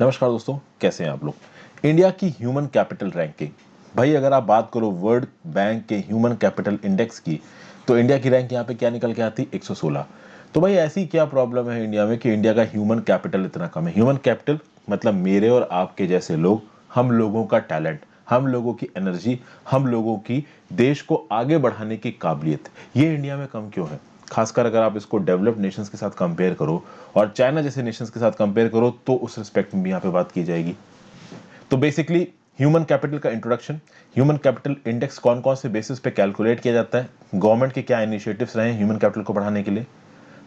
नमस्कार दोस्तों, कैसे हैं आप लोग। इंडिया की ह्यूमन कैपिटल रैंकिंग, भाई अगर आप बात करो वर्ल्ड बैंक के ह्यूमन कैपिटल इंडेक्स की, तो इंडिया की रैंक यहाँ पे क्या निकल के आती, 116। तो भाई ऐसी क्या प्रॉब्लम है इंडिया में कि इंडिया का ह्यूमन कैपिटल इतना कम है। ह्यूमन कैपिटल मतलब मेरे और आपके जैसे लोग, हम लोगों का टैलेंट, हम लोगों की एनर्जी, हम लोगों की देश को आगे बढ़ाने की काबिलियत, ये इंडिया में कम क्यों है। खासकर अगर आप इसको डेवलप्ड नेशंस के साथ कंपेयर करो और चाइना जैसे नेशंस के साथ कंपेयर करो, तो उस रिस्पेक्ट में भी यहाँ पे बात की जाएगी। तो बेसिकली ह्यूमन कैपिटल का इंट्रोडक्शन, ह्यूमन कैपिटल इंडेक्स कौन कौन से बेसिस पे कैलकुलेट किया जाता है, गवर्नमेंट के क्या इनिशिएटिव्स रहे हैं ह्यूमन कैपिटल को बढ़ाने के लिए,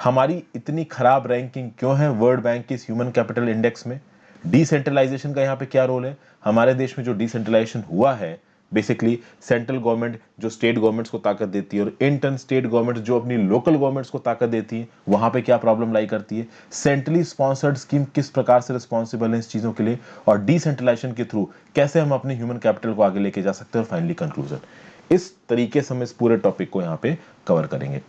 हमारी इतनी खराब रैंकिंग क्यों है वर्ल्ड बैंक की इस ह्यूमन कैपिटल इंडेक्स में, डिसेंट्रलाइजेशन का यहाँ पे क्या रोल है, हमारे देश में जो डिसेंट्रलाइजेशन हुआ है, बेसिकली सेंट्रल गवर्नमेंट जो स्टेट गवर्नमेंट्स को ताकत देती है और इन टर्न स्टेट गवर्नमेंट जो अपनी लोकल गवर्नमेंट्स को ताकत देती है, वहां पे क्या प्रॉब्लम लाई करती है, सेंट्रली स्पॉन्सर्ड स्कीम किस प्रकार से रिस्पॉन्सिबल है इस चीजों के लिए, और डिसेंट्रलाइजेशन के थ्रू कैसे हम अपने ह्यूमन कैपिटल को आगे लेके जा सकते हैं, और फाइनली कंक्लूजन। इस तरीके से हम इस पूरे टॉपिक को यहाँ पे कवर करेंगे।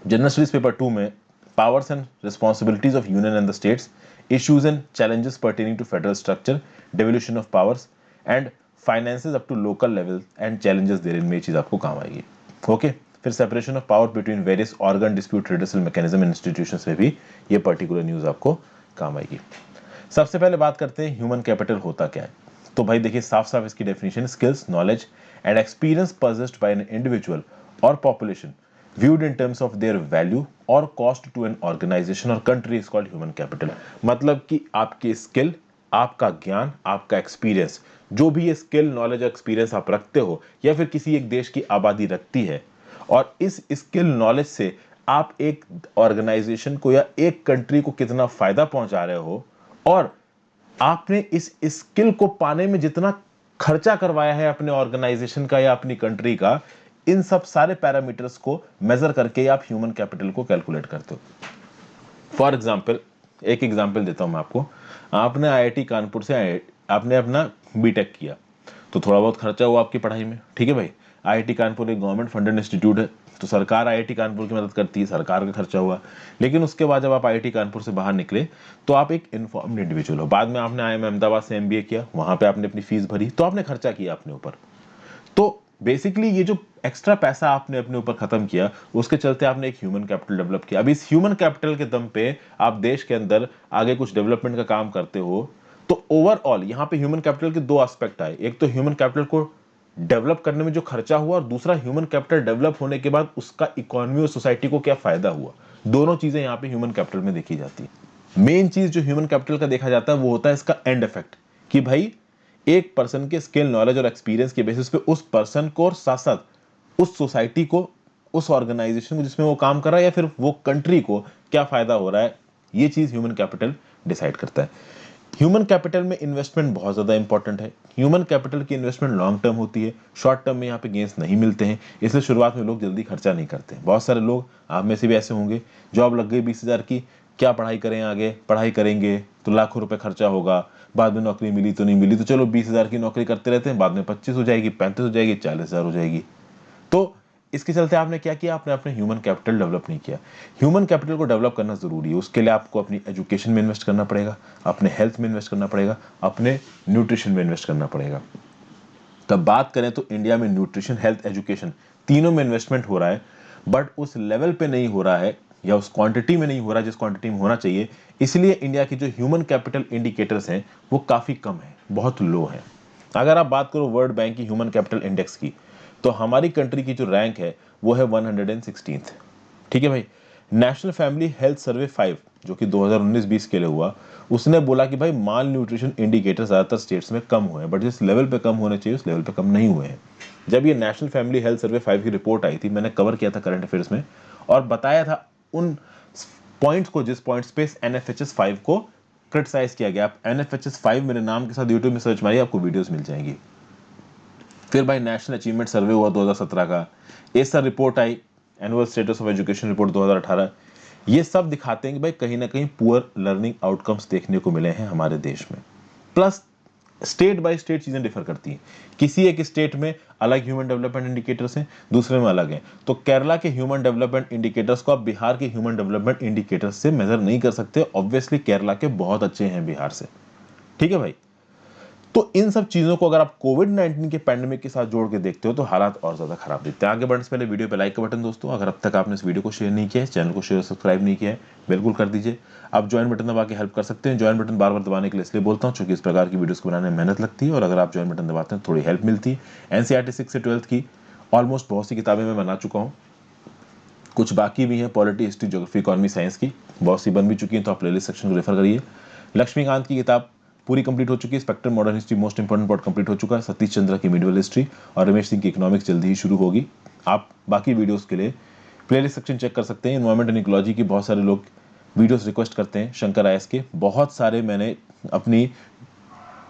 जनरल स्टडीज पेपर 2 में powers and responsibilities of union and the states, issues and challenges pertaining to federal structure, devolution of powers and finances up to local level and challenges therein, में ये चीज आपको काम आएगी। Okay, फिर separation of power between various organ dispute redressal mechanism and institutions में भी ये पर्टिकुलर न्यूज आपको काम आएगी। सबसे पहले बात करते हैं ह्यूमन कैपिटल होता क्या है। तो भाई देखिए, साफ साफ इसकी definition, skills, knowledge and experience possessed bye an individual और population viewed in terms of their value or cost to an organization or country is called human capital। मतलब कि आपकी स्किल, आपका ज्ञान, आपका एक्सपीरियंस, जो भी ये स्किल, नॉलेज, एक्सपीरियंस आप रखते हो या फिर किसी एक देश की आबादी रखती है, और इस स्किल नॉलेज से आप एक ऑर्गेनाइजेशन को या एक कंट्री को कितना फायदा पहुंचा रहे हो, और आपने इस स्किल को पाने में जितना खर्चा करवाया है अपने ऑर्गेनाइजेशन का या अपनी कंट्री का, इन सब सारे पैरामीटर्स को मेजर करके आप ह्यूमन कैपिटल को कैलकुलेट करते हो। फॉर एग्जाम्पल, एक एग्जाम्पल देता हूं मैं आपको। आपने आईआईटी कानपुर से आपने अपना बीटेक किया, तो थोड़ा बहुत खर्चा हुआ आपकी पढ़ाई में, ठीक है भाई। आईआईटी कानपुर एक गवर्नमेंट फंडेड इंस्टीट्यूट है, तो सरकार आईआईटी कानपुर की मदद करती है, सरकार का खर्चा हुआ। लेकिन उसके बाद जब आप आईआईटी कानपुर से बाहर निकले, तो आप एक इन्फॉर्म्ड इंडिविजुअल हो। बाद में आपने आईआईएम अहमदाबाद से एमबीए किया, वहां पे आपने अपनी फीस भरी, तो आपने खर्चा किया अपने ऊपर। तो बेसिकली ये जो एक्स्ट्रा पैसा आपने अपने ऊपर खत्म किया, उसके चलते आपने एक ह्यूमन कैपिटल डेवलप किया। अब इस ह्यूमन कैपिटल के दम पे आप देश के अंदर आगे कुछ डेवलपमेंट का काम करते हो, तो ओवरऑल यहां पे ह्यूमन कैपिटल के दो एस्पेक्ट आए। एक तो ह्यूमन कैपिटल को डेवलप करने में जो खर्चा हुआ, और दूसरा ह्यूमन कैपिटल डेवलप होने के बाद उसका इकोनॉमी और सोसाइटी को क्या फायदा हुआ। दोनों चीजें यहां पे ह्यूमन कैपिटल में देखी जाती है। मेन चीज जो ह्यूमन कैपिटल का देखा जाता है वो होता है इसका एंड इफेक्ट, कि भाई एक पर्सन के स्किल, नॉलेज और एक्सपीरियंस के बेसिस पे उस पर्सन को और साथ साथ उस सोसाइटी को, उस ऑर्गेनाइजेशन को जिसमें वो काम कर रहा है, या फिर वो कंट्री को क्या फायदा हो रहा है, ये चीज ह्यूमन कैपिटल डिसाइड करता है। ह्यूमन कैपिटल में इन्वेस्टमेंट बहुत ज्यादा इंपॉर्टेंट है। ह्यूमन कैपिटल की इन्वेस्टमेंट लॉन्ग टर्म होती है, शॉर्ट टर्म में यहाँ पे गेंस नहीं मिलते हैं, इसलिए शुरुआत में लोग जल्दी खर्चा नहीं करते हैं। बहुत सारे लोग, आप में से भी ऐसे होंगे, जॉब लग गई 20,000 की, क्या पढ़ाई करें, आगे पढ़ाई करेंगे तो लाखों रुपए खर्चा होगा, बाद में नौकरी मिली तो नहीं मिली, तो चलो 20,000 की नौकरी करते रहते हैं, बाद में 25 हो जाएगी, 35 हो जाएगी, 40,000 हो जाएगी। तो इसके चलते आपने क्या किया, आपने अपने ह्यूमन कैपिटल डेवलप नहीं किया। ह्यूमन कैपिटल को डेवलप करना जरूरी है, उसके लिए आपको अपनी एजुकेशन में इन्वेस्ट करना पड़ेगा, अपने हेल्थ में इन्वेस्ट करना पड़ेगा, अपने न्यूट्रिशन में इन्वेस्ट करना पड़ेगा। तब बात करें तो इंडिया में न्यूट्रिशन, हेल्थ, एजुकेशन तीनों में इन्वेस्टमेंट हो रहा है, बट उस लेवल पे नहीं हो रहा है, या उस क्वांटिटी में नहीं हो रहा जिस क्वांटिटी में होना चाहिए। इसलिए इंडिया की जो ह्यूमन कैपिटल इंडिकेटर्स हैं वो काफी कम है, बहुत लो है। अगर आप बात करो वर्ल्ड बैंक की ह्यूमन कैपिटल इंडेक्स की, तो हमारी कंट्री की जो रैंक है वो है 116th, ठीक है भाई। नेशनल फैमिली हेल्थ सर्वे 5 जो कि 2019-20 के लिए हुआ, उसने बोला कि भाई माल न्यूट्रिशन इंडिकेटर ज्यादातर स्टेट्स में कम हुए हैं, बट जिस लेवल पे कम होने चाहिए उस लेवल पे कम नहीं हुए हैं। जब ये नेशनल फैमिली हेल्थ सर्वे 5 की रिपोर्ट आई थी, मैंने कवर किया था करंट अफेयर्स में, और बताया था उन पॉइंट्स को जिस पॉइंट्स पे एनएफएचएस 5 को क्रिटिसाइज किया गया। आप एनएफएचएस 5 मेरे नाम के साथ यूट्यूब में सर्च मारिए, आपको वीडियोस मिल जाएंगी। फिर भाई नेशनल अचीवमेंट सर्वे हुआ 2017 का, SR report I, annual status of education report 2018। ये सब दिखाते हैं कि भाई कहीं ना कहीं पुअर लर्निंग आउटकम्स देखने को मिले हैं हमारे देश में। प्लस स्टेट बाय स्टेट चीजें डिफर करती हैं। किसी एक स्टेट में अलग ह्यूमन डेवलपमेंट इंडिकेटर्स हैं, दूसरे में अलग हैं। तो केरला के ह्यूमन डेवलपमेंट इंडिकेटर्स को आप बिहार के ह्यूमन डेवलपमेंट इंडिकेटर्स से मेजर नहीं कर सकते। ऑब्वियसली केरला के बहुत अच्छे हैं बिहार से, ठीक है भाई। तो इन सब चीजों को अगर आप कोविड 19 के पैंडेमिक के साथ जोड़ के देखते हो तो हालात और ज्यादा खराब दिखते हैं। आगे बढ़ने से पहले वीडियो पे लाइक का बटन दोस्तों, अगर अब तक आपने इस वीडियो को शेयर नहीं किया है, चैनल को शेयर सब्सक्राइब नहीं किया है, बिल्कुल कर दीजिए। आप ज्वाइन बटन दबा के हेल्प कर सकते हैं। ज्वाइन बटन बार बार दबाने के लिए इसलिए बोलता हूँ क्योंकि इस प्रकार की वीडियोस को बनाने में मेहनत लगती है, और अगर आप ज्वाइन बटन दबाते हैं थोड़ी हेल्प मिलती है। एनसीईआरटी 6 से 12th की ऑलमोस्ट बहुत सी किताबें मैं बना चुका हूँ, कुछ बाकी भी हैं। Polity, history, geography, economy, science की बहुत सी बन भी चुकी हैं, तो आप प्लेलिस्ट सेक्शन को रेफर करिए। लक्ष्मीकांत की किताब पूरी कंप्लीट हो चुकी है। Spectrum modern history most important part complete हो चुका है। सतीश चंद्र की मिडिवल हिस्ट्री और रमेश सिंह की इकोनॉमिक्स जल्दी ही शुरू होगी। आप बाकी वीडियोस के लिए प्लेलिस्ट सेक्शन चेक कर सकते हैं। इन्वायरमेंट एंड इकोलॉजी की बहुत सारे लोग वीडियोस रिक्वेस्ट करते हैं, शंकर आयस के बहुत सारे मैंने अपनी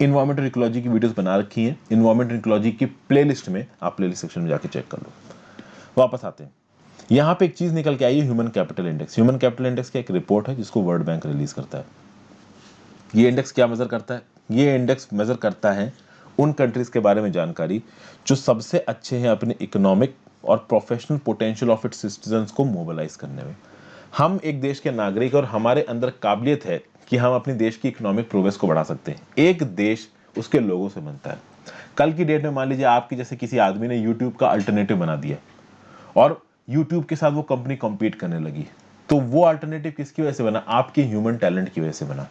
इन्वायरमेंट और इकोलॉजी की वीडियोस बना रखी हैं। इन्वायरमेंट एंड इकोलॉजी की प्लेलिस्ट में आप प्लेलिस्ट सेक्शन में जाके चेक कर लो। वापस आते हैं, यहाँ पे एक चीज निकल के आई है, human capital index. Human capital index की एक रिपोर्ट है जिसको वर्ल्ड बैंक रिलीज करता है। ये इंडेक्स क्या मेजर करता है? ये इंडेक्स मेजर करता है उन कंट्रीज के बारे में जानकारी जो सबसे अच्छे हैं अपने इकोनॉमिक और professional potential of its citizens को मोबिलाइज करने में। हम एक देश के नागरिक और हमारे अंदर काबिलियत है कि हम अपने देश की इकोनॉमिक प्रोग्रेस को बढ़ा सकते हैं। एक देश उसके लोगों से बनता है। कल की डेट में मान लीजिए आपके जैसे किसी आदमी ने यूट्यूब का अल्टरनेटिव बना दिया और यूट्यूब के साथ वो कंपनी कॉम्पीट करने लगी, तो वो अल्टरनेटिव किसकी वजह से बना? आपके ह्यूमन टैलेंट की वजह से बना।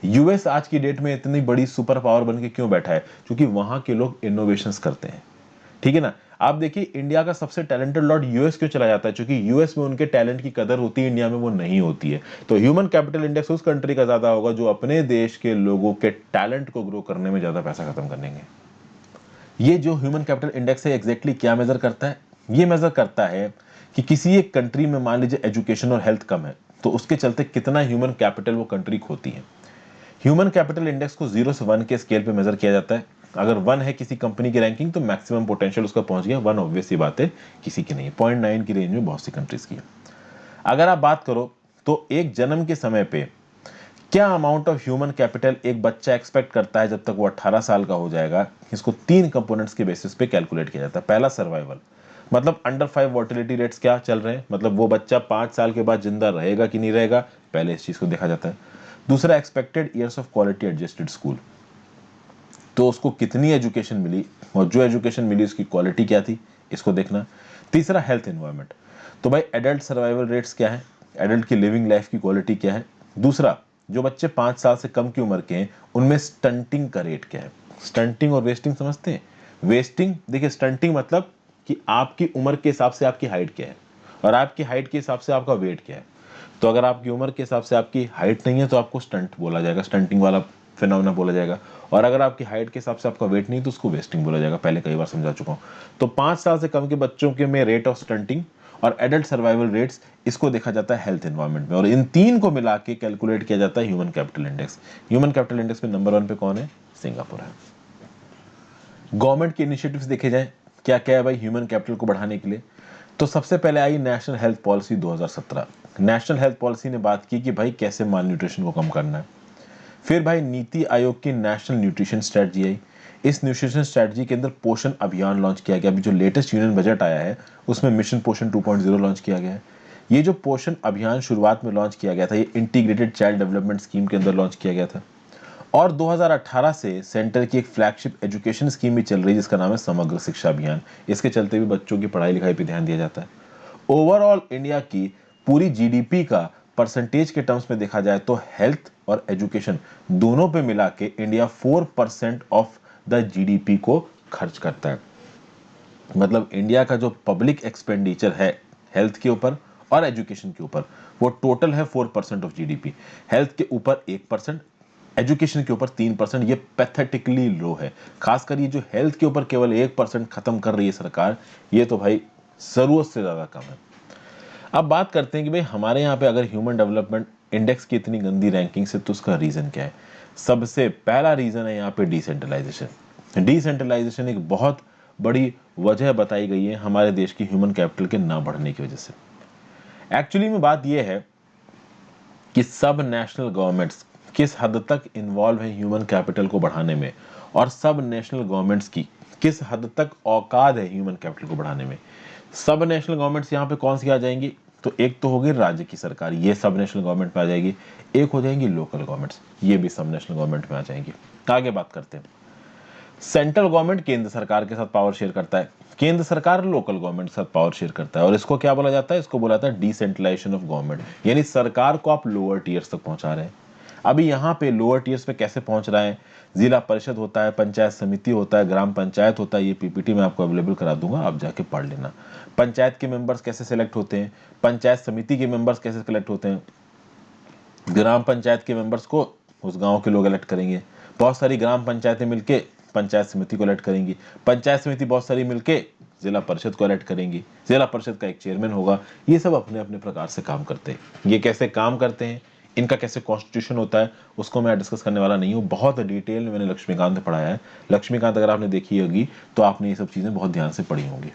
यूएस आज की डेट में इतनी बड़ी सुपर पावर बन के क्यों बैठा है? क्योंकि वहां के लोग इनोवेशंस करते हैं, ठीक है ना। आप देखिए इंडिया का सबसे टैलेंटेड लॉर्ड यूएस क्यों चला जाता है? क्योंकि यूएस में उनके टैलेंट की कदर होती है, इंडिया में वो नहीं होती है। तो ह्यूमन कैपिटल इंडेक्स उस कंट्री का ज्यादा होगा जो अपने देश के लोगों के टैलेंट को ग्रो करने में ज्यादा पैसा खत्म करेंगे। ये जो ह्यूमन कैपिटल इंडेक्स है एग्जैक्टली क्या मेजर करता है? ये मेजर करता है कि किसी एक कंट्री में मान लीजिए एजुकेशन और हेल्थ कम है तो उसके चलते कितना ह्यूमन कैपिटल वो कंट्री खोती है। ह्यूमन कैपिटल इंडेक्स को 0 से 1 के स्केल पे मेजर किया जाता है। अगर 1 है किसी कंपनी की रैंकिंग तो मैक्सिमम पोटेंशियल उसका पहुंच गया। 1 ऑब्वियस सी बात है किसी की नहीं है। 0.9 की रेंज में बहुत सी कंट्रीज की है। अगर आप बात करो तो एक जन्म के समय पे क्या अमाउंट ऑफ ह्यूमन कैपिटल एक बच्चा एक्सपेक्ट करता है जब तक वो 18 साल का हो जाएगा, इसको 3 कंपोनेंट्स के बेसिस पे कैलकुलेट किया जाता है। पहला सर्वाइवल, मतलब अंडर 5 मोर्टेलिटी रेट्स क्या चल रहे हैं, मतलब वो बच्चा 5 साल के बाद जिंदा रहेगा कि नहीं रहेगा, पहले इस चीज को देखा जाता है। दूसरा expected years of quality adjusted school, तो उसको कितनी एजुकेशन मिली और जो एजुकेशन मिली उसकी क्वालिटी क्या थी, इसको देखना। तीसरा हेल्थ एनवायरनमेंट, तो भाई एडल्ट सर्वाइवल रेट्स क्या है, एडल्ट की लिविंग लाइफ की क्वालिटी क्या है। दूसरा, जो बच्चे 5 साल से कम की उम्र के हैं उनमें स्टंटिंग का रेट क्या है। स्टंटिंग और वेस्टिंग समझते हैं? वेस्टिंग देखिए, स्टंटिंग मतलब कि आपकी उम्र के हिसाब से आपकी हाइट क्या है और आपकी हाइट के हिसाब से आपका वेट क्या है। तो अगर आपकी उम्र के हिसाब से आपकी हाइट नहीं है तो आपको स्टंट बोला जाएगा, स्टंटिंग वाला फिनोमेना बोला जाएगा। और अगर आपकी हाइट के हिसाब से आपका वेट नहीं तो उसको वेस्टिंग बोला जाएगा। पहले कई बार समझा चुका हूं। तो 5 साल से कम के बच्चों के में रेट ऑफ स्टंटिंग और एडल्ट सर्वाइवल रेट्स, इसको देखा जाता है हेल्थ एनवायरनमेंट में, और इन तीन को मिला के कैलकुलेट किया जाता है human capital index. Human capital index में नंबर 1 पे कौन है? सिंगापुर है। गवर्नमेंट के इनिशिएटिव्स देखे जाए क्या क्या है भाई ह्यूमन कैपिटल को बढ़ाने के लिए, तो सबसे पहले आई National Health Policy 2017। National Health Policy ने बात की कि भाई कैसे माल न्यूट्रिशन को कम करना है। फिर भाई नीति आयोग की नेशनल न्यूट्रिशन स्ट्रेटजी आई। इस न्यूट्रिशन स्ट्रेटजी के अंदर पोषण अभियान लॉन्च किया गया। अभी जो लेटेस्ट यूनियन बजट आया है उसमें मिशन पोषण 2.0 लॉन्च किया गया है। ये जो पोषण अभियान शुरुआत में लॉन्च किया गया था, ये इंटीग्रेटेड चाइल्ड डेवलपमेंट स्कीम के अंदर लॉन्च किया गया था। और 2018 से सेंटर की एक फ्लैगशिप एजुकेशन स्कीम भी चल रही है जिसका नाम है समग्र शिक्षा अभियान। इसके चलते भी बच्चों की पढ़ाई लिखाई पर ध्यान दिया जाता है। ओवरऑल इंडिया की पूरी जीडीपी का परसेंटेज के टर्म्स में देखा जाए तो हेल्थ और एजुकेशन दोनों पे मिला के इंडिया 4% ऑफ द जीडीपी को खर्च करता है। मतलब इंडिया का जो पब्लिक एक्सपेंडिचर है हेल्थ के ऊपर और एजुकेशन के ऊपर, वो टोटल है 4% ऑफ जीडीपी। हेल्थ के ऊपर 1%, एजुकेशन के ऊपर 3%। ये पैथेटिकली लो है। खासकर ये जो हेल्थ के ऊपर केवल 1% खत्म कर रही है सरकार, ये तो भाई जरूरत से ज्यादा कम है। अब बात करते हैं कि भाई हमारे यहाँ पे अगर ह्यूमन डेवलपमेंट इंडेक्स की इतनी गंदी रैंकिंग से तो उसका रीजन क्या है? सबसे पहला रीजन है यहाँ पे डिसेंट्रलाइजेशन। डिसेंट्रलाइजेशन एक बहुत बड़ी वजह बताई गई है हमारे देश की ह्यूमन कैपिटल के ना बढ़ने की वजह से। एक्चुअली में बात यह है कि सब नेशनल गवर्नमेंट्स किस हद तक इन्वॉल्व है ह्यूमन कैपिटल को बढ़ाने में, और सब नेशनल गवर्नमेंट्स की किस हद तक औकात है ह्यूमन कैपिटल को बढ़ाने में। सब नेशनल गवर्नमेंट्स यहाँ पे कौन सी आ जाएंगी, तो एक तो होगी राज्य की सरकार, ये सब नेशनल गवर्नमेंट में आ जाएगी। एक हो जाएंगी लोकल गवर्नमेंट्स, ये भी सब नेशनल गवर्नमेंट में आ जाएंगी। आगे बात करते हैं। सेंट्रल गवर्नमेंट केंद्र सरकार के साथ पावर शेयर करता है, केंद्र सरकार लोकल गवर्नमेंट के साथ पावर शेयर करता है, और इसको क्या बोला जाता है, इसको बोला जाता है डिसेंट्रलाइजेशन ऑफ गवर्नमेंट, यानी सरकार को आप लोअर टीयर्स तक पहुंचा रहे हैं। अभी यहाँ पे लोअर टीयर्स पे कैसे पहुंच रहा है, जिला परिषद होता है, पंचायत समिति होता है, ग्राम पंचायत होता है, ये पीपीटी मैं आपको अवेलेबल करा दूंगा, आप जाके पढ़ लेना। पंचायत के मेंबर्स कैसे सिलेक्ट होते हैं, पंचायत समिति के मेंबर्स कैसे सिलेक्ट होते हैं, ग्राम पंचायत के मेंबर्स को उस गांव के लोग इलेक्ट करेंगे, बहुत सारी ग्राम पंचायतें मिलके पंचायत समिति को इलेक्ट करेंगी, पंचायत समिति बहुत सारी मिलके जिला परिषद को इलेक्ट करेंगी, जिला परिषद का एक चेयरमैन होगा। ये सब अपने अपने प्रकार से काम करते हैं। ये कैसे काम करते हैं, इनका कैसे कॉन्स्टिट्यूशन होता है, उसको मैं डिस्कस करने वाला नहीं हूँ, बहुत डिटेल में मैंने लक्ष्मीकांत में पढ़ाया है। लक्ष्मीकांत अगर आपने देखी होगी तो आपने ये सब चीजें बहुत ध्यान से पढ़ी होंगी।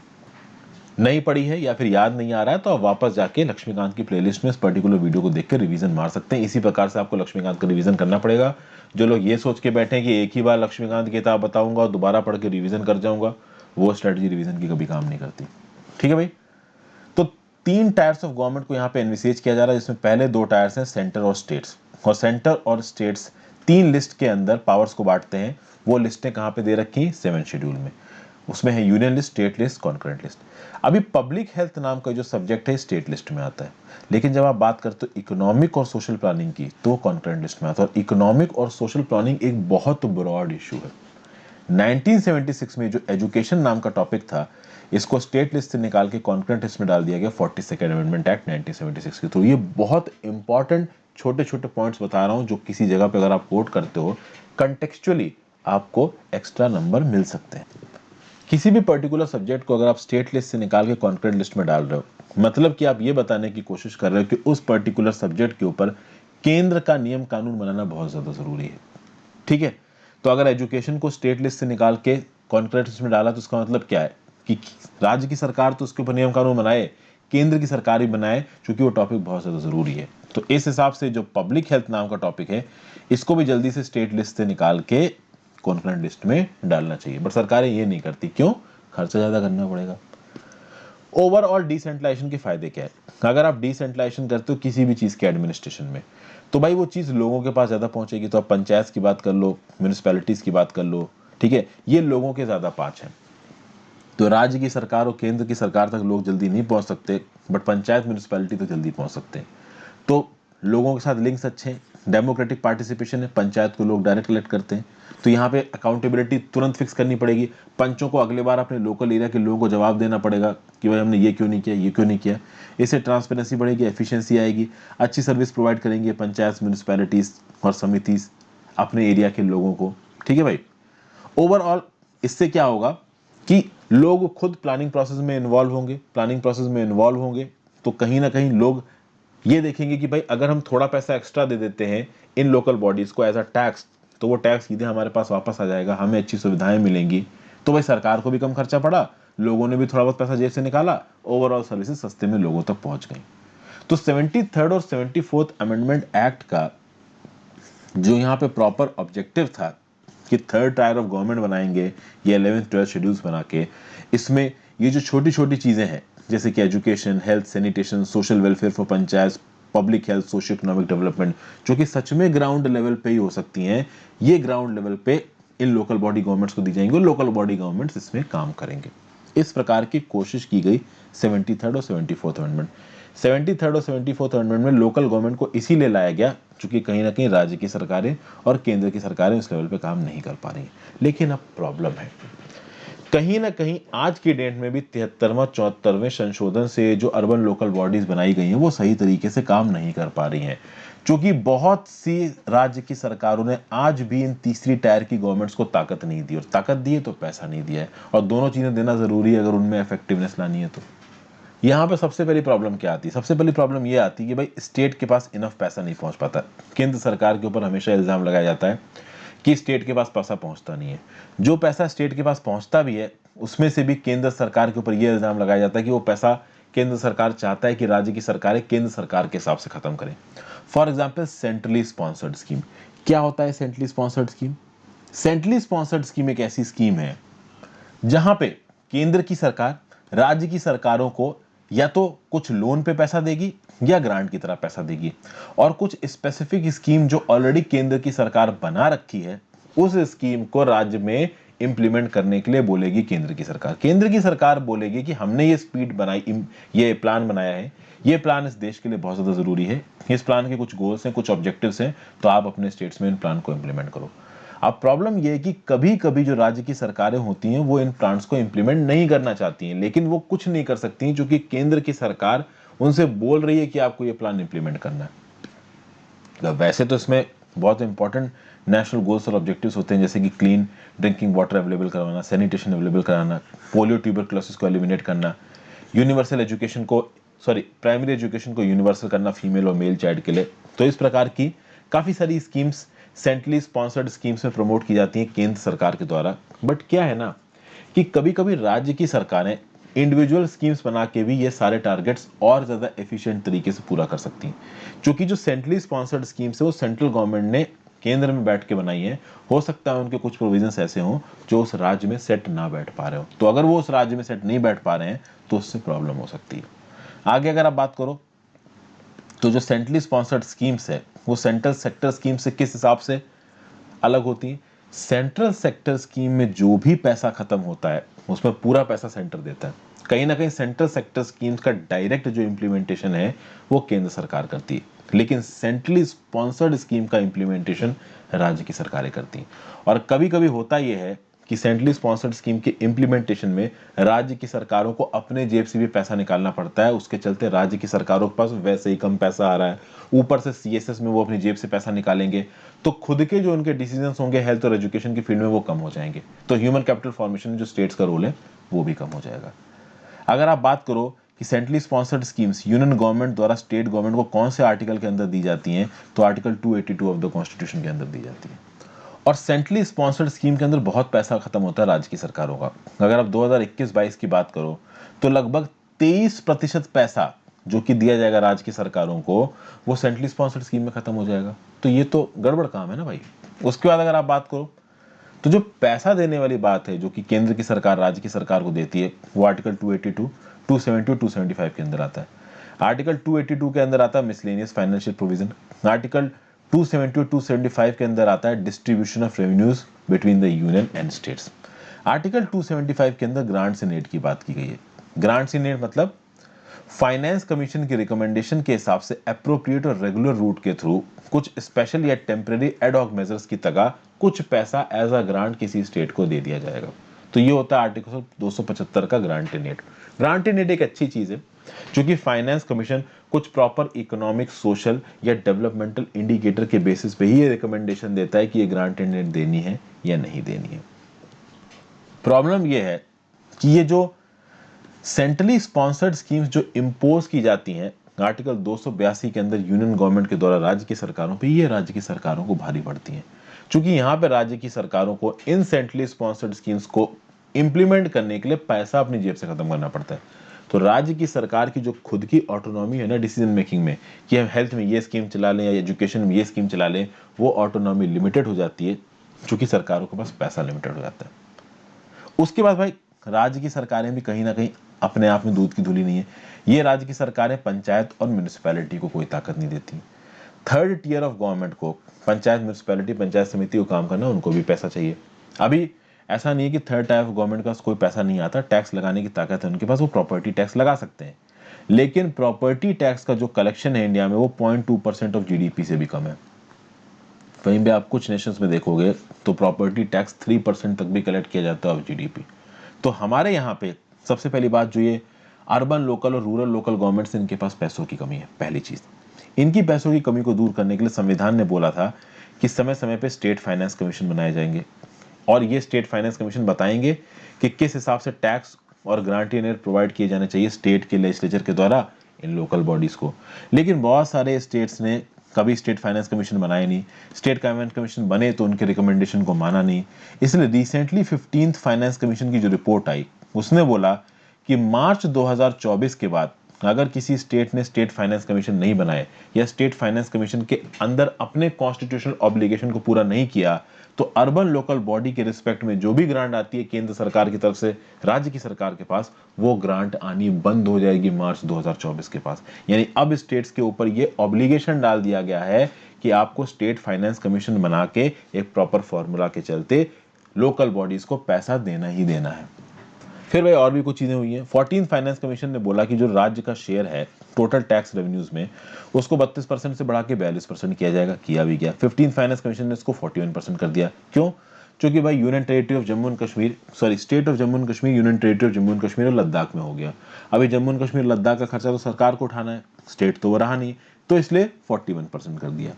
नहीं पढ़ी है या फिर याद नहीं आ रहा है तो आप वापस जाके लक्ष्मीकांत की प्लेलिस्ट में इस पर्टिकुलर वीडियो को देख कर रिवीजन मार सकते हैं। इसी प्रकार से आपको लक्ष्मीकांत का रिवीजन करना पड़ेगा। जो लोग ये सोच के बैठे हैं कि एक ही बार लक्ष्मीकांत की किताब बताऊंगा और दोबारा पढ़ के रिवीजन कर जाऊंगा, वो स्ट्रेटजी रिवीजन की कभी काम नहीं करती। ठीक है भाई, तो 3 टायर्स ऑफ गवर्नमेंट को यहाँ पे एनविसेज किया जा रहा है, जिसमें पहले 2 टायर्स हैं सेंटर और स्टेट्स, और सेंटर और स्टेट्स 3 लिस्ट के अंदर पावर्स को बांटते हैं। वो लिस्टें कहाँ पे दे रखी हैं, 7 शेड्यूल में। उसमें है union list, state list, concurrent list. अभी पब्लिक हेल्थ नाम का जो सब्जेक्ट है स्टेट लिस्ट में आता है, लेकिन जब आप बात करते हो इकोनॉमिक और सोशल प्लानिंग की तो कॉन्करेंट लिस्ट में आता है। और इकोनॉमिक और सोशल प्लानिंग एक बहुत ब्रॉड इशू है। 1976 में जो एजुकेशन नाम का टॉपिक था, इसको स्टेट लिस्ट से निकाल के कॉन्करेंट लिस्ट में डाल दिया गया 42nd अमेंडमेंट एक्ट 1976 के थ्रू। ये बहुत इंपॉर्टेंट छोटे छोटे पॉइंट्स बता रहा हूं, जो किसी जगह पे अगर आप कोट करते हो कंटेक्चुअली आपको एक्स्ट्रा नंबर मिल सकते हैं। किसी भी पर्टिकुलर सब्जेक्ट को अगर आप स्टेट लिस्ट से निकाल के कॉन्करेंट लिस्ट में डाल रहे हो, मतलब कि आप ये बताने की कोशिश कर रहे हो कि उस पर्टिकुलर सब्जेक्ट के ऊपर केंद्र का नियम कानून बनाना बहुत ज्यादा जरूरी है। ठीक है, तो अगर एजुकेशन को स्टेट लिस्ट से निकाल के कॉन्करेंट लिस्ट में डाला तो उसका मतलब क्या है कि राज्य की सरकार तो उसके ऊपर नियम कानून बनाए, केंद्र की सरकार ही बनाए, क्योंकि वो टॉपिक बहुत ज्यादा जरूरी है। तो इस हिसाब से जो पब्लिक हेल्थ नाम का टॉपिक है, इसको भी जल्दी से स्टेट लिस्ट से निकाल के कॉन्करेंट लिस्ट में डालना चाहिए, बट सरकारें ये नहीं करती। क्यों? खर्चा ज्यादा करना पड़ेगा। ओवरऑल डिसेंट्रलाइजेशन के फायदे क्या है? अगर आप डिसेंट्रलाइजेशन करते हो किसी भी चीज के एडमिनिस्ट्रेशन में, तो भाई वो चीज लोगों के पास ज्यादा पहुंचेगी। तो आप पंचायत की बात कर लो, म्यूनिसिपैलिटीज की बात कर लो, ठीक है, ये लोगों के ज्यादा पांच है। तो राज्य की सरकार और केंद्र की सरकार तक लोग जल्दी नहीं पहुंच सकते, बट पंचायत म्यूनिसिपैलिटी तक जल्दी पहुंच सकते हैं। तो लोगों के साथ लिंक्स अच्छे हैं, डेमोक्रेटिक पार्टिसिपेशन है, पंचायत को लोग डायरेक्ट इलेक्ट करते हैं। तो यहाँ पे अकाउंटेबिलिटी तुरंत फिक्स करनी पड़ेगी। पंचों को अगले बार अपने लोकल एरिया के लोगों को जवाब देना पड़ेगा कि भाई हमने ये क्यों नहीं किया, ये क्यों नहीं किया। इससे ट्रांसपेरेंसी बढ़ेगी, एफिशिएंसी आएगी, अच्छी सर्विस प्रोवाइड करेंगे पंचायत, म्यूनिसिपैलिटीज और समितिज अपने एरिया के लोगों को। ठीक है भाई, ओवरऑल इससे क्या होगा कि लोग खुद प्लानिंग प्रोसेस में इन्वॉल्व होंगे। प्लानिंग प्रोसेस में इन्वॉल्व होंगे तो कहीं ना कहीं लोग ये देखेंगे कि भाई अगर हम थोड़ा पैसा एक्स्ट्रा दे देते हैं इन लोकल बॉडीज को एज अ टैक्स, तो वो टैक्स सीधे हमारे पास वापस आ जाएगा, हमें अच्छी सुविधाएं मिलेंगी। तो भाई सरकार को भी कम खर्चा पड़ा, लोगों ने भी थोड़ा बहुत पैसा जेब से निकाला, ओवरऑल सर्विसेज सस्ते में लोगों तक पहुंच गई। तो 73rd और 74th अमेंडमेंट एक्ट का जो यहाँ पे प्रॉपर ऑब्जेक्टिव था कि 3rd टायर ऑफ गवर्नमेंट बनाएंगे, ये 11th 12th शेड्यूल्स बना के, इसमें ये जो छोटी छोटी चीजें हैं जैसे कि education, health, sanitation, social welfare for panchayat, public health, socio economic development, जो कि सच में ग्राउंड लेवल पे ही हो सकती हैं, ये ग्राउंड लेवल पे इन लोकल बॉडी गवर्नमेंट्स को दी जाएंगी और लोकल बॉडी गवर्नमेंट्स इसमें काम करेंगे। इस प्रकार की कोशिश की गई 73rd और 74th अमेंडमेंट। 73rd और 74th अमेंडमेंट में लोकल गवर्नमेंट को इसीलिए लाया गया क्योंकि कहीं ना कहीं राज्य की सरकारें और केंद्र की सरकारें उस लेवल पे काम नहीं कर पा रही हैं। लेकिन अब प्रॉब्लम है, कहीं ना कहीं आज की डेट में भी 73वां 74वें संशोधन से जो अर्बन लोकल बॉडीज बनाई गई हैं वो सही तरीके से काम नहीं कर पा रही हैं, क्योंकि बहुत सी राज्य की सरकारों ने आज भी इन तीसरी टायर की गवर्नमेंट्स को ताकत नहीं दी, और ताकत दी है तो पैसा नहीं दिया है, और दोनों चीजें देना जरूरी है अगर उनमें इफेक्टिवनेस लानी है। तो यहाँ पे सबसे पहली प्रॉब्लम क्या आती है? सबसे पहली प्रॉब्लम ये आती है कि भाई स्टेट के पास इनफ पैसा नहीं पहुंच पाता। केंद्र सरकार के ऊपर हमेशा इल्जाम लगाया जाता है कि स्टेट के पास पैसा पहुंचता नहीं है। जो पैसा स्टेट के पास पहुंचता भी है उसमें से भी केंद्र सरकार के ऊपर यह इल्जाम लगाया जाता है कि वो पैसा केंद्र सरकार चाहता है कि राज्य की सरकारें केंद्र सरकार के हिसाब से खत्म करें। For example centrally sponsored scheme. क्या होता है centrally sponsored scheme? Centrally sponsored scheme एक ऐसी स्कीम है जहां पे केंद्र की सरकार राज्य की सरकारों को या तो कुछ लोन पे पैसा देगी या ग्रांट की तरह पैसा देगी, और कुछ स्पेसिफिक स्कीम जो ऑलरेडी केंद्र की सरकार बना रखी है उस स्कीम को राज्य में इंप्लीमेंट करने के लिए बोलेगी केंद्र की सरकार। केंद्र की सरकार बोलेगी कि हमने ये स्पीड बनाई, ये प्लान बनाया है, ये प्लान इस देश के लिए बहुत ज्यादा जरूरी है, इस प्लान के कुछ गोल्स हैं, कुछ ऑब्जेक्टिव्स हैं, तो आप अपने स्टेट्स में इन प्लान को इंप्लीमेंट करो। अब प्रॉब्लम यह है कि कभी कभी जो राज्य की सरकारें होती हैं वो इन प्लान्स को इंप्लीमेंट नहीं करना चाहती हैं, लेकिन वो कुछ नहीं कर सकती क्योंकि केंद्र की सरकार उनसे बोल रही है कि आपको ये प्लान इंप्लीमेंट करना है। वैसे तो इसमें बहुत इंपॉर्टेंट नेशनल गोल्स और ऑब्जेक्टिव्स होते हैं, जैसे कि क्लीन ड्रिंकिंग वाटर अवेलेबल करवाना, सैनिटेशन अवेलेबल कराना, पोलियो ट्यूबरक्लोसिस को एलिमिनेट करना, यूनिवर्सल एजुकेशन को प्राइमरी एजुकेशन को यूनिवर्सल करना फीमेल और मेल चाइल्ड के लिए। तो इस प्रकार की काफी सारी स्कीम्स सेंट्रली स्पॉन्सर्ड स्कीम्स में प्रमोट की जाती हैं केंद्र सरकार के द्वारा। बट क्या है ना कि कभी कभी राज्य की सरकारें इंडिविजुअल स्कीम्स बना के भी ये सारे टारगेट्स और ज्यादा एफिशिएंट तरीके से पूरा कर सकती हैं, क्योंकि जो सेंट्रली स्पॉन्सर्ड स्कीम्स है वो सेंट्रल गवर्नमेंट ने केंद्र में बैठ के बनाई है। हो सकता है उनके कुछ प्रोविजंस ऐसे हों जो उस राज्य में सेट ना बैठ पा रहे हो, तो अगर वो उस राज्य में सेट नहीं बैठ पा रहे हैं तो उससे प्रॉब्लम हो सकती है। आगे अगर आप बात करो तो जो सेंट्रली स्पॉन्सर्ड स्कीम्स है वो सेंट्रल सेक्टर स्कीम से किस हिसाब से अलग होती है? सेंट्रल सेक्टर स्कीम में जो भी पैसा खत्म होता है उसमें पूरा पैसा सेंटर देता है। कहीं ना कहीं सेंट्रल सेक्टर स्कीम्स का डायरेक्ट जो इंप्लीमेंटेशन है वो केंद्र सरकार करती है, लेकिन सेंट्रली स्पॉन्सर्ड स्कीम का इंप्लीमेंटेशन राज्य की सरकारें करती हैं। और कभी कभी होता यह है कि सेंट्रली स्पॉन्सर्ड स्कीम के इंप्लीमेंटेशन में राज्य की सरकारों को अपने जेब से भी पैसा निकालना पड़ता है। उसके चलते राज्य की सरकारों के पास वैसे ही कम पैसा आ रहा है, ऊपर से सीएसएस में वो अपनी जेब से पैसा निकालेंगे, तो खुद के जो उनके डिसीजंस होंगे हेल्थ और एजुकेशन की फील्ड में वो कम हो जाएंगे। तो ह्यूमन कैपिटल फॉर्मेशन में जो स्टेट्स का रोल है वो भी कम हो जाएगा। अगर आप बात करो कि centrally sponsored schemes union government द्वारा स्टेट गवर्नमेंट को कौन से आर्टिकल के अंदर दी जाती हैं, तो आर्टिकल 282 ऑफ द कॉन्स्टिट्यूशन के अंदर दी जाती है। और सेंट्रली स्पॉन्सर्ड स्कीम के अंदर बहुत पैसा खत्म होता है राज्य की सरकारों का। अगर आप 2021-22 की बात करो तो लगभग 23% पैसा जो कि दिया जाएगा राज्य की सरकारों को वो सेंट्रली स्पॉन्सर्ड स्कीम में खत्म हो जाएगा। तो ये तो गड़बड़ काम है ना भाई। उसके बाद अगर आप बात करो तो जो पैसा देने वाली बात है जो कि केंद्र की सरकार राज्य की सरकार को देती है वो आर्टिकल 282, 270 और 275 के अंदर आता है। आर्टिकल 282 के अंदर आता है मिसलेनियस फाइनेंशियल प्रोविजन। आर्टिकल 270 और 275 के अंदर आता है distribution of revenues between the union and states. Article 275 के अंदर ग्रांट्स इन एड की बात की गई है। ग्रांट्स इन एड मतलब फाइनेंस कमीशन की रिकमेंडेशन के हिसाब से अप्रोप्रिएट और रेगुलर रूट के थ्रू कुछ स्पेशल या टेम्परेरी एडहॉक मेजर्स की तरह कुछ पैसा एज अ ग्रांट किसी स्टेट को दे दिया जाएगा। तो ये होता है आर्टिकल 275 का grant in aid. Grant in aid एक अच्छी चीज है क्योंकि फाइनेंस कमीशन कुछ प्रॉपर इकोनॉमिक सोशल या डेवलपमेंटल इंडिकेटर के बेसिस पे ही ये रिकमेंडेशन देता है कि ये ग्रांट इन एड देनी है या नहीं देनी है। प्रॉब्लम ये है कि ये जो सेंट्रली स्पॉन्सर्ड स्कीम्स जो इंपोज की जाती हैं आर्टिकल 282 के अंदर यूनियन गवर्नमेंट के द्वारा राज्य की सरकारों पे, ये राज्य की सरकारों को भारी पड़ती हैं क्योंकि यहाँ पे राज्य की सरकारों को इन सेंट्रली स्पॉन्सर्ड स्कीम्स को इंप्लीमेंट करने के लिए पैसा अपनी जेब से खत्म करना पड़ता है। तो राज्य की सरकार की जो खुद की ऑटोनॉमी है ना डिसीजन मेकिंग में कि हम हेल्थ में ये स्कीम चला लें या एजुकेशन में ये स्कीम चला लें, वो ऑटोनॉमी लिमिटेड हो जाती है क्योंकि सरकारों के पास पैसा लिमिटेड हो जाता है। उसके बाद भाई राज्य की सरकारें भी कहीं ना कहीं अपने आप में दूध की धुली नहीं है। ये राज्य की सरकारें पंचायत और म्यूनिसिपैलिटी को कोई ताकत नहीं देती। थर्ड टियर ऑफ गवर्नमेंट को पंचायत म्यूनिसिपैलिटी पंचायत समिति को काम करना उनको भी पैसा चाहिए। अभी ऐसा नहीं है कि थर्ड टायर ऑफ गवर्नमेंट का कोई पैसा नहीं आता, टैक्स लगाने की ताकत है उनके पास, वो प्रॉपर्टी टैक्स लगा सकते हैं, लेकिन प्रॉपर्टी टैक्स का जो कलेक्शन है इंडिया में वो 0.2% ऑफ जीडीपी से भी कम है। वहीं पे आप कुछ नेशंस में देखोगे तो प्रॉपर्टी टैक्स 3% तक भी कलेक्ट किया जाता है ऑफ जीडीपी। तो हमारे यहाँ पे सबसे पहली बात जो ये अर्बन लोकल और रूरल लोकल गवर्नमेंट्स इनके पास पैसों की कमी है। पहली चीज, इनकी पैसों की कमी को दूर करने के लिए संविधान ने बोला था कि समय समय पे स्टेट फाइनेंस कमीशन बनाए जाएंगे और ये स्टेट फाइनेंस कमीशन बताएंगे कि किस हिसाब से टैक्स और ग्रांट इन एड प्रोवाइड किए जाने चाहिए स्टेट के लेजिस्लेचर के द्वारा इन लोकल बॉडीज को। लेकिन बहुत सारे स्टेट्स ने कभी स्टेट फाइनेंस कमीशन बनाए नहीं, स्टेट फाइनेंस कमीशन बने तो उनके रिकमेंडेशन को माना नहीं। इसलिए रिसेंटली 15th फाइनेंस कमीशन की जो रिपोर्ट आई उसने बोला कि मार्च 2024 के बाद अगर किसी स्टेट ने स्टेट फाइनेंस कमीशन नहीं बनाए या स्टेट फाइनेंस कमीशन के अंदर अपने कॉन्स्टिट्यूशनल ऑब्लिगेशन को पूरा नहीं किया, तो अर्बन लोकल बॉडी के रिस्पेक्ट में जो भी ग्रांट आती है केंद्र सरकार की तरफ से राज्य की सरकार के पास, वो ग्रांट आनी बंद हो जाएगी मार्च 2024 के पास। यानी अब स्टेट्स के ऊपर ये ऑब्लिगेशन डाल दिया गया है कि आपको स्टेट फाइनेंस कमीशन बना के एक प्रॉपर फॉर्मूला के चलते लोकल बॉडीज को पैसा देना ही देना है। फिर भाई और भी कुछ चीजें हुई हैं। 14 फाइनेंस कमीशन ने बोला कि जो राज्य का शेयर है टोटल टैक्स रेवेन्यूज में, उसको 32% से बढ़ा के 42% किया जाएगा, किया भी गया। 15 फाइनेंस कमीशन ने इसको 41% कर दिया। क्यों? क्योंकि भाई union territory of Jammu and Kashmir, sorry state of Jammu and Kashmir union territory of Jammu and Kashmir और लद्दाख में हो गया। अभी जम्मू एंड कश्मीर लद्दाख का खर्चा तो सरकार को उठाना है, स्टेट तो वो रहा नहीं, तो इसलिए 41% कर दिया।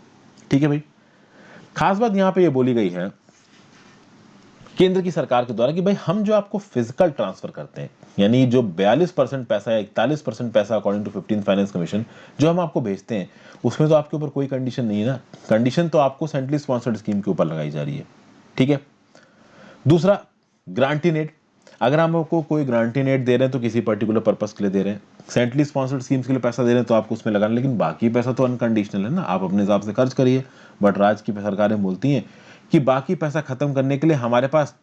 ठीक है भाई। खास बात यहां पे ये बोली गई है केंद्र की सरकार के द्वारा कि भाई हम जो आपको फिजिकल ट्रांसफर करते हैं, यानी जो 42% पैसा या 41% पैसा अकॉर्डिंग टू 15 फाइनेंस कमीशन जो हम आपको भेजते हैं, उसमें तो आपके ऊपर कोई कंडीशन नहीं है ना। कंडीशन तो आपको सेंट्रली स्पॉन्सर्ड स्कीम के ऊपर लगाई जा रही है। ठीक है। दूसरा, ग्रांटी नेट। अगर हम आपको कोई ग्रांटी नेट दे रहे हैं तो किसी पर्टिकुलर पर्पस के लिए दे रहे हैं। सेंट्रली स्पॉन्सर्ड स्कीम्स के लिए पैसा दे रहे हैं तो आपको उसमें लगाना, लेकिन बाकी पैसा तो अनकंडीशनल है ना, आप अपने हिसाब से खर्च करिए। बट राज्य की सरकारें बोलती हैं कि बाकी पैसा खत्म करने के लिए हमारे पास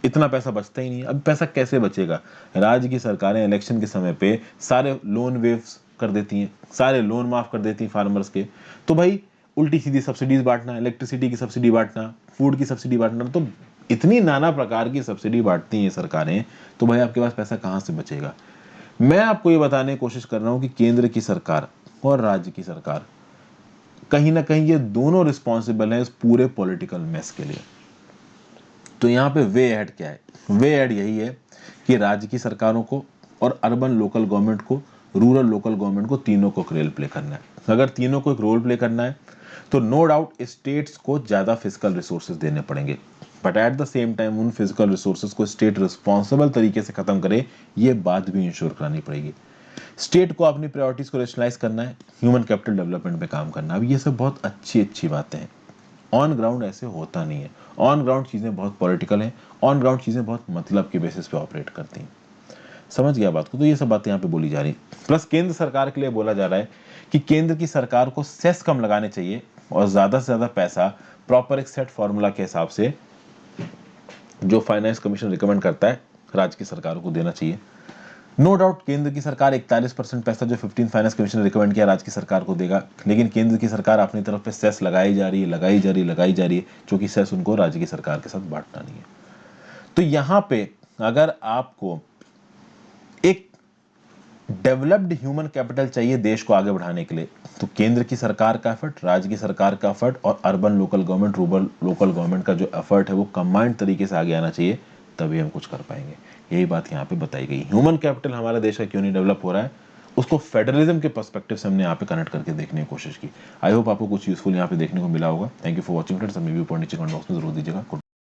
इतना पैसा बचता ही नहीं है। अब पैसा कैसे बचेगा? राज्य की सरकारें इलेक्शन के समय पे सारे लोन वेव्स कर देती हैं, सारे लोन माफ कर देती हैं फार्मर्स के। तो भाई उल्टी सीधी सब्सिडीज बांटना, इलेक्ट्रिसिटी की सब्सिडी बांटना, फूड की सब्सिडी बांटना, तो इतनी नाना प्रकार की सब्सिडी बांटती हैं सरकारें, तो भाई आपके पास पैसा कहां से बचेगा? मैं आपको ये बताने की कोशिश कर रहा हूं कि केंद्र की सरकार और राज्य की सरकार कहीं ना कहीं ये दोनों रिस्पॉन्सिबल हैं इस पूरे पॉलिटिकल मेस के लिए। तो यहाँ पे वे एड क्या है? वे एड यही है कि राज्य की सरकारों को और अर्बन लोकल गवर्नमेंट को, रूरल लोकल गवर्नमेंट को, तीनों को रोल प्ले करना है। अगर तीनों को एक रोल प्ले करना है तो नो डाउट स्टेट्स को ज्यादा फिजिकल रिसोर्सेज देने पड़ेंगे, but at the same time उन फिजिकल रिसोर्सेज को स्टेट रिस्पॉन्सिबल तरीके से खत्म करे, ये बात भी इंश्योर करानी पड़ेगी। स्टेट को अपनी प्रायोरिटीज को रेशनलाइज करना है, ह्यूमन कैपिटल डेवलपमेंट पे काम करना है। अब ये सब बहुत अच्छी अच्छी बातें हैं। ऑन ग्राउंड ऐसे होता नहीं है। ऑन ग्राउंड चीजें बहुत पॉलिटिकल हैं, ऑन ग्राउंड चीजें बहुत मतलब के बेसिस पे ऑपरेट करती हैं। समझ गया बात को? तो ये सब बातें यहाँ पे बोली जा रही हैं। प्लस केंद्र सरकार के लिए बोला जा रहा है कि केंद्र की सरकार को सेस कम लगाने चाहिए और ज्यादा से ज्यादा पैसा प्रॉपर एक सेट फॉर्मूला के हिसाब से जो फाइनेंस कमीशन रिकमेंड करता है राज्य की सरकारों को देना चाहिए। नो डाउट केंद्र की सरकार 41% पैसा जो 15 फाइनेंस कमीशन ने रिकमेंड किया राज्य की सरकार को देगा, लेकिन केंद्र की सरकार अपनी तरफ पे सेस लगाई जा रही है, क्योंकि सेस उनको राज्य की सरकार के साथ बांटना नहीं है। तो यहां पे अगर आपको एक डेवलप्ड ह्यूमन कैपिटल चाहिए देश को आगे बढ़ाने के लिए, तो केंद्र की सरकार का एफर्ट, राज्य की सरकार का एफर्ट और urban local government, rural local government का जो एफर्ट है वो कंबाइंड तरीके से आगे आना चाहिए, तभी हम कुछ कर पाएंगे। यही बात यहाँ पे बताई गई। ह्यूमन कैपिटल हमारे देश का क्यों नहीं डेवलप हो रहा है, उसको फेडरलिज्म के पर्सपेक्टिव से हमने यहाँ पे कनेक्ट करके देखने की कोशिश की। आई होप आपको कुछ यूजफुल यहाँ पे देखने को मिला होगा। Thank you for watching friends. नीचे कमेंट बॉक्स में जरूर दीजिएगा।